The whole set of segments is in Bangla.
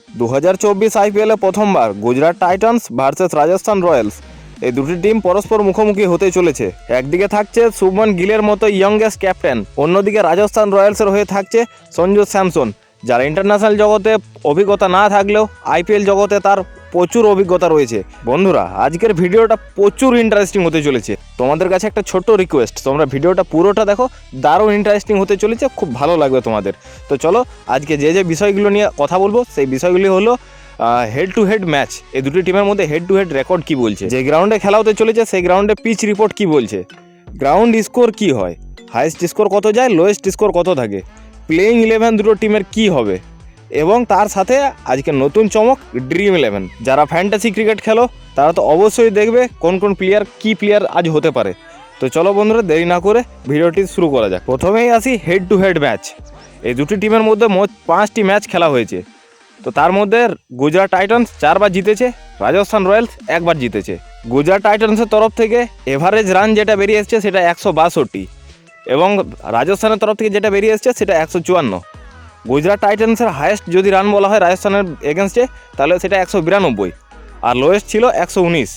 2024 আইপিএলে প্রথমবার Gujarat Titans versus Rajasthan Royals, এই দুটি টিম পরস্পর মুখোমুখি হতে চলেছে। একদিকে থাকছে শুভমন গিলের মতো ইয়ংগেস্ট ক্যাপ্টেন, অন্যদিকে রাজস্থান রয়্যালসের হয়ে থাকছে সঞ্জু স্যামসন, যার ইন্টারন্যাশনাল জগতে অভিজ্ঞতা না থাকলেও আইপিএল জগতে তার প্রচুর অভিজ্ঞতা রয়েছে। বন্ধুরা, আজকের ভিডিওটা প্রচুর ইন্টারেস্টিং হতে চলেছে। তোমাদের কাছে একটা ছোট্ট রিকোয়েস্ট, তোমরা ভিডিওটা পুরোটা দেখো, দারুণ ইন্টারেস্টিং হতে চলেছে, খুব ভালো লাগবে তোমাদের। তো চলো, আজকে যে বিষয়গুলো নিয়ে কথা বলবো সেই বিষয়গুলি হলো হেড টু হেড ম্যাচ, এই দুটি টিমের মধ্যে হেড টু হেড রেকর্ড কী বলছে, যে গ্রাউন্ডে খেলা হতে চলেছে সেই গ্রাউন্ডে পিচ রিপোর্ট কী বলছে, গ্রাউন্ড স্কোর কী হয়, হাইয়েস্ট স্কোর কত যায়, লোয়েস্ট স্কোর কত থাকে, প্লেইং 11 দুটো টিমের কী হবে, এবং তার সাথে আজকে নতুন চমক ড্রিম 11। যারা ফ্যান্টাসি ক্রিকেট খেলো তারা তো অবশ্যই দেখবে কোন কোন প্লেয়ার কী প্লেয়ার আজ হতে পারে। তো চলো বন্ধুরা, দেরি না করে ভিডিওটি শুরু করা যাক। প্রথমেই আসি হেড টু হেড ম্যাচ। এই দুটি টিমের মধ্যে মোট 5টি ম্যাচ খেলা হয়েছে। তো তার মধ্যে গুজরাট টাইটান্স 4বার জিতেছে, রাজস্থান রয়্যালস 1বার জিতেছে। গুজরাট টাইটান্সের তরফ থেকে এভারেজ রান যেটা বেরিয়ে এসছে সেটা 162, এবং রাজস্থানের তরফ থেকে যেটা বেরিয়ে এসছে সেটা 154। গুজরাট টাইটান্সের হায়েস্ট যদি রান বলা হয় রাজস্থানের এগেনস্টে, তাহলে সেটা 192, আর লোয়েস্ট ছিল 119।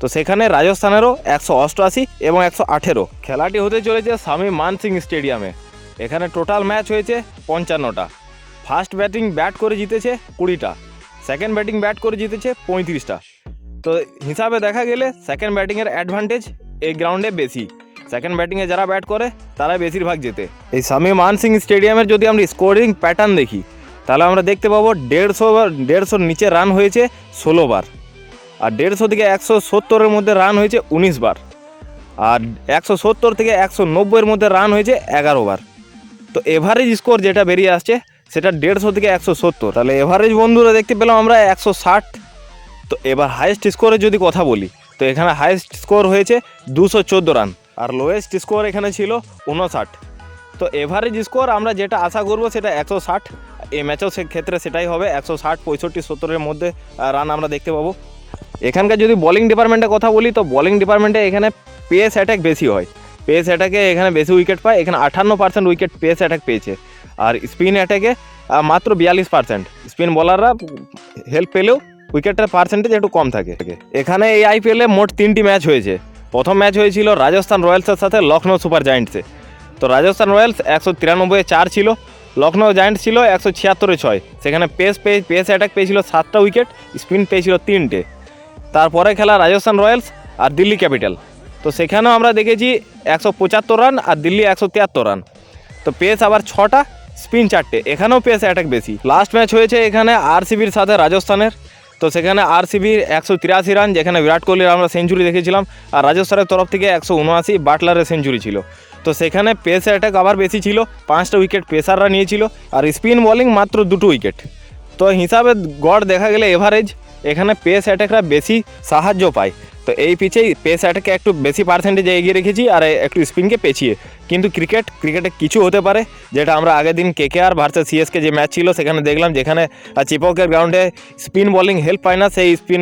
তো সেখানে রাজস্থানেরও 188 এবং 118। খেলাটি হতে চলেছে স্বামী মানসিং স্টেডিয়ামে। এখানে টোটাল ম্যাচ হয়েছে 55টা। ফার্স্ট ব্যাটিং ব্যাট করে জিতেছে 20টা, সেকেন্ড ব্যাটিং ব্যাট করে জিতেছে 35টা। তো হিসাবে দেখা গেলে সেকেন্ড ব্যাটিংয়ের অ্যাডভান্টেজ এই গ্রাউন্ডে বেশি। সেকেন্ড ব্যাটিংয়ে যারা ব্যাট করে তারাই বেশিরভাগ জেতে। এই স্বামী মানসিং স্টেডিয়ামের যদি আমরা স্কোরিং প্যাটার্ন দেখি, তাহলে আমরা দেখতে পাবো 150 নিচে রান হয়েছে 16 বার, আর 150 থেকে 170-এর মধ্যে রান হয়েছে 19 বার, আর 170 থেকে 190-এর মধ্যে রান হয়েছে 11 বার। তো এভারেজ স্কোর যেটা বেরিয়ে আসছে সেটা 150 থেকে 170। তাহলে এভারেজ বন্ধুরা দেখতে পেলাম আমরা 160। তো এবার হাইয়েস্ট স্কোরের যদি কথা বলি, তো এখানে হাইয়েস্ট স্কোর হয়েছে 214 রান, আর লোয়েস্ট স্কোর এখানে ছিল 59। তো এভারেজ স্কোর আমরা যেটা আশা করব সেটা 160। এই ম্যাচেও ক্ষেত্রে সেটাই হবে, 160, 65, 70-এর মধ্যে রান আমরা দেখতে পাবো। এখানকার যদি বোলিং ডিপার্টমেন্টের কথা বলি, তো বোলিং ডিপার্টমেন্টে এখানে পেস অ্যাটাক বেশি হয়। পেস অ্যাটাকে এখানে বেশি উইকেট পায়, এখানে 58% উইকেট পেস অ্যাটাক পেয়েছে। আর স্পিন অ্যাটাকে মাত্র 42%। স্পিন বোলাররা হেল্প পেলেও উইকেটের পার্সেন্টেজ একটু কম থাকে। এখানে এই আইপিএলে মোট 3টি ম্যাচ হয়েছে। প্রথম ম্যাচ হয়েছিল রাজস্থান রয়্যালসের সাথে লখনৌ সুপার জায়েন্টসে। তো রাজস্থান রয়্যালস 193-4 ছিল, লখনৌ জায়েন্টস ছিল 176-6। সেখানে পেস অ্যাটাক পেয়েছিল 7টা উইকেট, স্পিন পেয়েছিল 3টে। তারপরে খেলা রাজস্থান রয়্যালস আর দিল্লি ক্যাপিটাল। তো সেখানেও আমরা দেখেছি 175 রান আর দিল্লি 173 রান। তো পেস আবার 6টা, স্পিন 4টে, এখানেও পেস অ্যাটাক বেশি। লাস্ট ম্যাচ হয়েছে এখানে আরসিবির সাথে রাজস্থানের। তো সেখানে আরসিবির 183 রান, যেখানে বিরাট কোহলির আমরা সেঞ্চুরি দেখেছিলাম, আর রাজস্থানের তরফ থেকে 179 বাটলারের সেঞ্চুরি ছিল। তো সেখানে পেস অ্যাটাক আবার বেশি ছিল, 5টা উইকেট পেসাররা নিয়েছিল, আর স্পিন বোলিং মাত্র 2টো উইকেট। তো হিসাবে গড় দেখা গেলে এভারেজ এখানে পেস অ্যাটাকরা বেশি সাহায্য পায়। তো এই পিচেই পেস অ্যাটাকে একটু বেশি পার্সেন্টেজে এগিয়ে রেখেছি, আর একটু স্পিনকে পেছিয়ে। কিন্তু ক্রিকেটে কিছু হতে পারে, যেটা আমরা আগের দিন কেকেআর ভার্সেস সিএসকে যে ম্যাচ ছিল সেখানে দেখলাম, যেখানে চিপকের গ্রাউন্ডে স্পিন বোলিং হেল্প পায় না, সেই স্পিন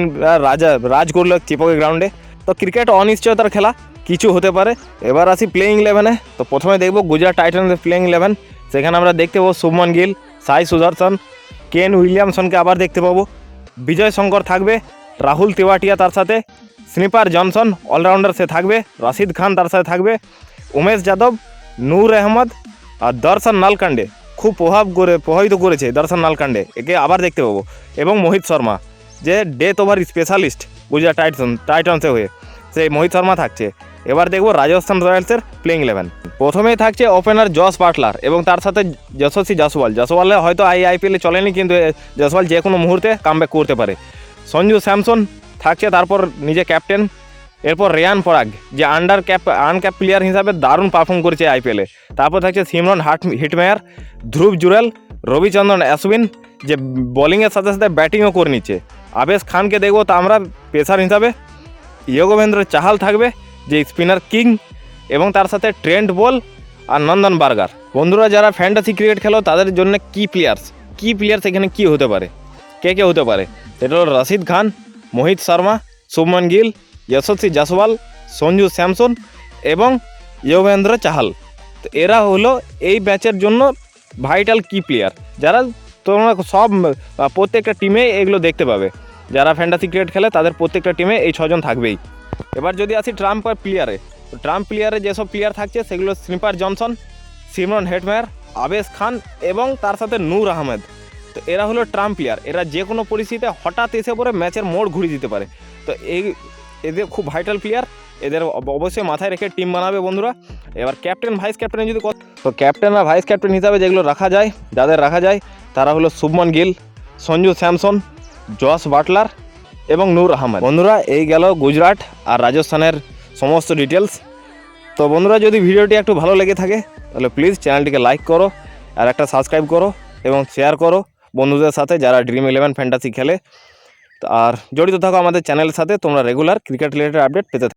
রাজ করলো চিপকের গ্রাউন্ডে। তো ক্রিকেট অনিশ্চয়তার খেলা, কিছু হতে পারে। এবার আসি প্লেইং 11-এ। তো প্রথমে দেখব গুজরাট টাইটান্সের প্লেইং 11। সেখানে আমরা দেখতে পাবো শুভমন গিল, সাই সুদর্শন, কেন উইলিয়ামসনকে আবার দেখতে পাবো, বিজয় শঙ্কর থাকবে, রাহুল তেওয়াটিয়া তার সাথে, স্নিপার জনসন অলরাউন্ডার সে থাকবে, রশিদ খান তার সাথে থাকবে, উমেশ যাদব, নূর আহমদ, আর দর্শন নালকান্ডে। খুব প্রভাবিত করেছে দর্শন নালকান্ডে, একে আবার দেখতে পাবো, এবং মোহিত শর্মা, যে ডেথ ওভার স্পেশালিস্ট গুজরাট টাইটান্সে হয়ে, সেই মোহিত শর্মা থাকছে। এবার দেখব রাজস্থান রয়্যালসের প্লেইং 11। প্রথমেই থাকছে ওপেনার জস বাটলার এবং তার সাথে যশস্বী জয়সওয়ালে হয়তো আইপিএলে চলেনি, কিন্তু জয়সওয়াল যে কোনো মুহূর্তে কামব্যাক করতে পারে। সঞ্জু স্যামসন থাকছে তারপর নিজে ক্যাপ্টেন। এরপর রেয়ান পরাগ, যে আনক্যাপ প্লেয়ার হিসাবে দারুণ পারফর্ম করেছে আইপিএলে। তারপর থাকছে সিমরন হিটমেয়ার, ধ্রুব জুরেল, রবিচন্দ্রন অশ্বিন, যে বোলিংয়ের সাথে সাথে ব্যাটিংও করে নিচ্ছে। আবেশ খানকে দেখবো তা আমরা পেসার হিসাবে। যুজবেন্দ্র চাহাল থাকবে, যে স্পিনার কিং, এবং তার সাথে ট্রেন্ট বোল আর নন্দন বার্গার। বন্ধুরা, যারা ফ্যান্টাসি ক্রিকেট খেলো তাদের জন্য কি প্লেয়ার্স এখানে কি হতে পারে, কে হতে পারে, সেটা হলো রশিদ খান, মোহিত শর্মা, শুভমন গিল, যশস্বী জয়সওয়াল, সঞ্জু স্যামসন এবং যুজবেন্দ্র চাহাল। তো এরা হলো এই ম্যাচের জন্য ভাইটাল কি প্লেয়ার, যারা তোমরা সব প্রত্যেকটা টিমে এগুলো দেখতে পাবে। যারা ফ্যান্টাসি ক্রিকেট খেলে তাদের প্রত্যেকটা টিমে এই 6 জন থাকবেই। এবার যদি আসি ট্রাম্প আর প্লেয়ারে, তো ট্রাম্প প্লেয়ারে যেসব প্লেয়ার থাকছে সেগুলো স্নিপার জনসন, সিমরন হেটমেয়ার, আবেশ খান এবং তার সাথে নূর আহমেদ। তো এরা হলো ট্রাম্প প্লেয়ার। এরা যে কোনো পরিস্থিতিতে হঠাৎ এসে পড়ে ম্যাচের মোড় ঘুরিয়ে দিতে পারে। তো এদের খুব ভাইটাল প্লেয়ার, এদের অবশ্যই মাথায় রেখে টিম বানাবে বন্ধুরা। এবার ক্যাপ্টেন ভাইস ক্যাপ্টেন যদি তো ক্যাপ্টেন আর ভাইস ক্যাপ্টেন হিসাবে যেগুলো রাখা যায়, যাদের রাখা যায় তারা হলো শুভমন গিল, সঞ্জু স্যামসন, জস বাটলার এবং নূর আহমেদ। বন্ধুরা এই গেল গুজরাট আর রাজস্থানের সমস্ত ডিটেলস। তো বন্ধুরা যদি ভিডিওটি একটু ভালো লেগে থাকে তাহলে প্লিজ চ্যানেলটিকে লাইক করো আর একটা সাবস্ক্রাইব করো এবং শেয়ার করো বন্ধুদের সাথে যারা ড্রিম11 ফ্যান্টাসি খেলে। আর জড়িত থাকো আমাদের চ্যানেলের সাথে, তোমরা রেগুলার ক্রিকেট রিলেটেড আপডেট পেতে থাকো।